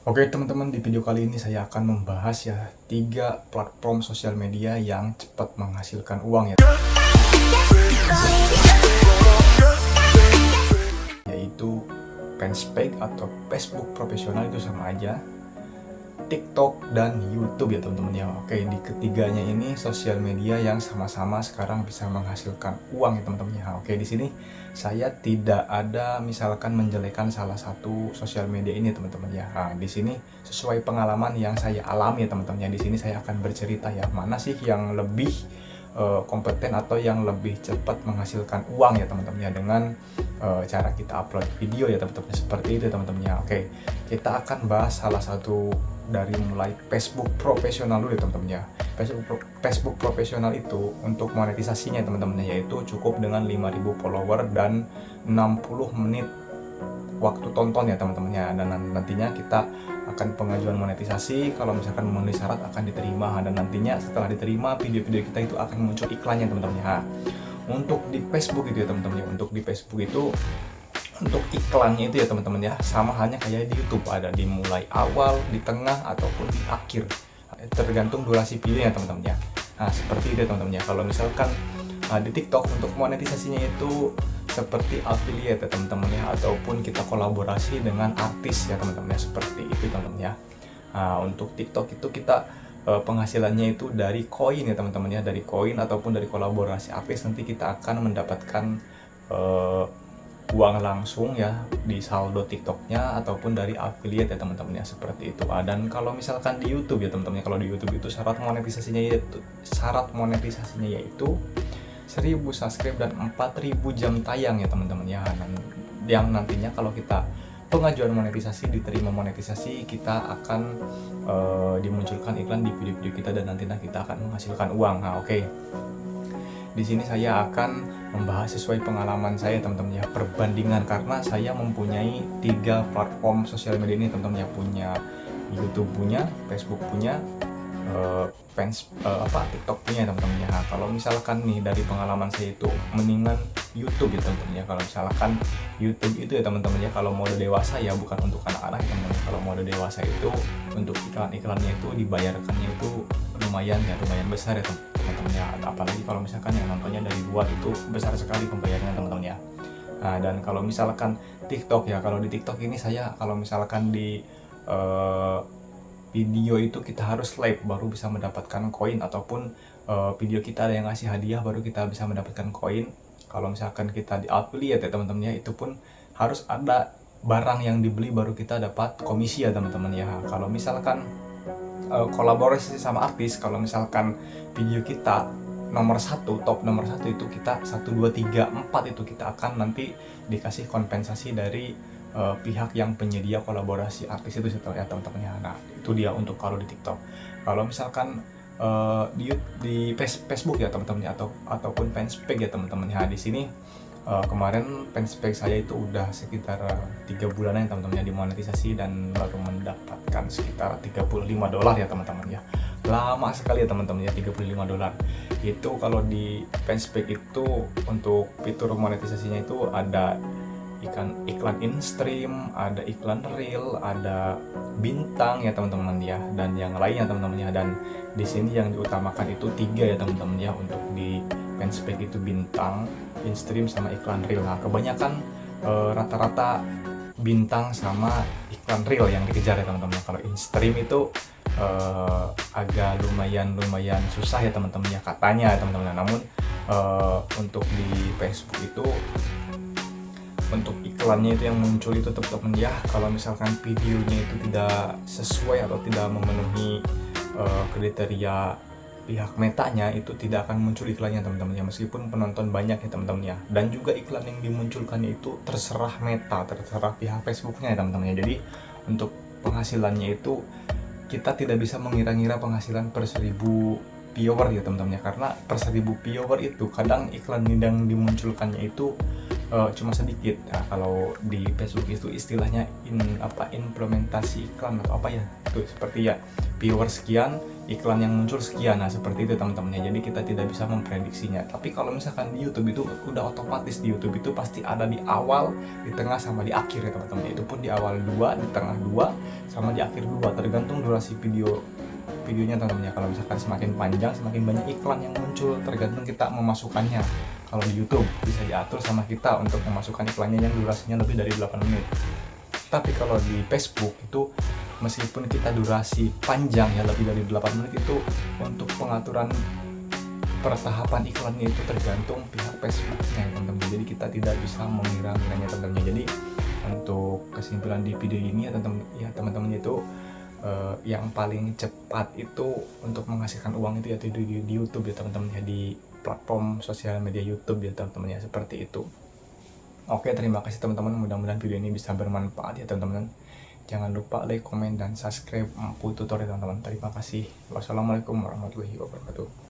Oke teman-teman, di video kali ini saya akan membahas ya 3 platform sosial media yang cepat menghasilkan uang ya, yaitu fanspage atau Facebook profesional, itu sama aja, TikTok dan YouTube ya teman-teman ya. Oke, di ketiganya ini sosial media yang sama-sama sekarang bisa menghasilkan uang ya teman-teman ya. Oke, di sini saya tidak ada misalkan menjelekan salah satu sosial media ini teman-teman ya. Nah, di sini sesuai pengalaman yang saya alami ya teman-teman ya. Di sini saya akan bercerita ya, mana sih yang lebih kompeten atau yang lebih cepat menghasilkan uang ya teman-teman ya, dengan cara kita upload video ya teman-teman, seperti itu teman-teman ya. Oke, kita akan bahas salah satu dari mulai Facebook profesional dulu ya teman-teman ya. Facebook profesional itu untuk monetisasinya teman-teman, yaitu cukup dengan 5.000 follower dan 60 menit waktu tonton ya teman-teman ya. Dan nantinya kita akan pengajuan monetisasi, kalau misalkan memenuhi syarat akan diterima, dan nantinya setelah diterima video-video kita itu akan muncul iklannya teman-teman ya. Untuk di Facebook itu ya teman-teman ya, untuk di Facebook itu untuk iklannya itu ya teman-teman ya, sama halnya kayak di YouTube, ada di mulai awal, di tengah, ataupun di akhir, tergantung durasi videonya teman-teman ya. Nah, seperti itu teman-teman ya. Kalau misalkan di TikTok untuk monetisasinya itu seperti affiliate ya teman-teman ya, ataupun kita kolaborasi dengan artis ya teman-teman ya, seperti itu teman-teman ya. Nah, untuk TikTok itu kita penghasilannya itu dari koin ya teman-teman ya, dari koin ataupun dari kolaborasi artis, nanti kita akan mendapatkan uang langsung ya di saldo TikToknya ataupun dari affiliate ya teman-teman ya, seperti itu. Dan kalau misalkan di YouTube ya teman-teman ya, kalau di YouTube itu syarat monetisasinya yaitu 1.000 subscribe dan 4.000 jam tayang ya teman-teman ya. Dan yang nantinya kalau kita pengajuan monetisasi, diterima monetisasi, kita akan dimunculkan iklan di video-video kita, dan nantinya kita akan menghasilkan uang. Nah, oke. Di sini saya akan membahas sesuai pengalaman saya teman-teman ya, perbandingan, karena saya mempunyai 3 platform sosial media ini teman-teman ya, punya YouTube, punya Facebook, punya TikTok punya teman-teman ya. Nah, kalau misalkan nih dari pengalaman saya itu mendingan YouTube ya teman-teman ya. Kalau misalkan YouTube itu ya teman-teman ya, kalau mode dewasa ya, bukan untuk anak-anak ya teman-teman. Kalau mode dewasa itu untuk iklan-iklannya itu dibayarkannya itu lumayan besar ya teman-teman ya. Apalagi kalau misalkan yang nontonnya dari luar, itu besar sekali pembayarannya teman-teman ya. Nah, dan kalau misalkan TikTok ya, kalau di TikTok ini saya kalau misalkan di video itu kita harus like baru bisa mendapatkan koin, ataupun video kita ada yang ngasih hadiah baru kita bisa mendapatkan koin. Kalau misalkan kita di affiliate ya teman-teman ya, itu pun harus ada barang yang dibeli baru kita dapat komisi ya teman-teman ya. Kalau misalkan kolaborasi sama artis, kalau misalkan video kita top nomor 1 itu kita 1, 2, 3, 4 itu kita akan nanti dikasih kompensasi dari pihak yang penyedia kolaborasi artis itu ya teman-teman ya. Nah, itu dia untuk kalau di TikTok. Kalau misalkan di Facebook ya teman-teman ya, ataupun fanspage ya teman-teman ya. Di sini kemarin fanspage saya itu udah sekitar 3 bulanan ya teman-teman ya dimonetisasi, dan baru mendapatkan sekitar $35 ya teman-teman ya. Lama sekali ya teman-teman ya, $35. Itu kalau di fanspage itu untuk fitur monetisasinya itu ada iklan in-stream, ada iklan reel, ada bintang ya teman-teman ya, dan yang lainnya teman-teman ya. Dan di sini yang diutamakan itu 3 ya teman-teman ya, untuk di fanspage itu bintang, in-stream, sama iklan reel. Nah, kebanyakan rata-rata bintang sama iklan reel yang dikejar ya teman-teman. Kalau in-stream itu agak lumayan susah ya teman-teman ya, katanya ya teman-teman. Namun untuk di Facebook itu untuk iklannya itu yang muncul itu teman-teman ya, kalau misalkan videonya itu tidak sesuai atau tidak memenuhi kriteria pihak metanya, itu tidak akan muncul iklannya teman-teman ya, meskipun penonton banyak ya teman-teman ya. Dan juga iklan yang dimunculkannya itu terserah meta, terserah pihak Facebooknya ya teman-teman ya. Jadi untuk penghasilannya itu kita tidak bisa mengira-ngira penghasilan per 1.000 viewer ya teman-teman ya, karena per 1.000 viewer itu kadang iklan yang dimunculkannya itu cuma sedikit. Nah, kalau di Facebook itu istilahnya implementasi iklan atau apa ya, itu seperti ya viewer sekian, iklan yang muncul sekian. Nah seperti itu teman-teman ya, jadi kita tidak bisa memprediksinya. Tapi kalau misalkan di YouTube itu udah otomatis, di YouTube itu pasti ada di awal, di tengah, sama di akhir ya teman-teman. Itu pun di awal 2, di tengah 2, sama di akhir 2, tergantung durasi videonya teman-teman ya. Kalau misalkan semakin panjang, semakin banyak iklan yang muncul, tergantung kita memasukkannya. Kalau di YouTube bisa diatur sama kita untuk memasukkan iklannya yang durasinya lebih dari 8 menit. Tapi kalau di Facebook itu meskipun kita durasi panjang ya, lebih dari 8 menit, itu untuk pengaturan pertahapan iklannya itu tergantung pihak Facebooknya teman-teman. Jadi kita tidak bisa mengira-ngiranya teman-teman. Jadi untuk kesimpulan di video ini ya teman-teman itu yang paling cepat itu untuk menghasilkan uang itu yaitu di YouTube ya teman-teman ya, di platform sosial media YouTube ya teman-teman ya, seperti itu. Oke, terima kasih teman-teman, mudah-mudahan video ini bisa bermanfaat ya teman-teman. Jangan lupa like, komen, dan subscribe Empu Tutorial teman-teman. Terima kasih. Wassalamualaikum warahmatullahi wabarakatuh.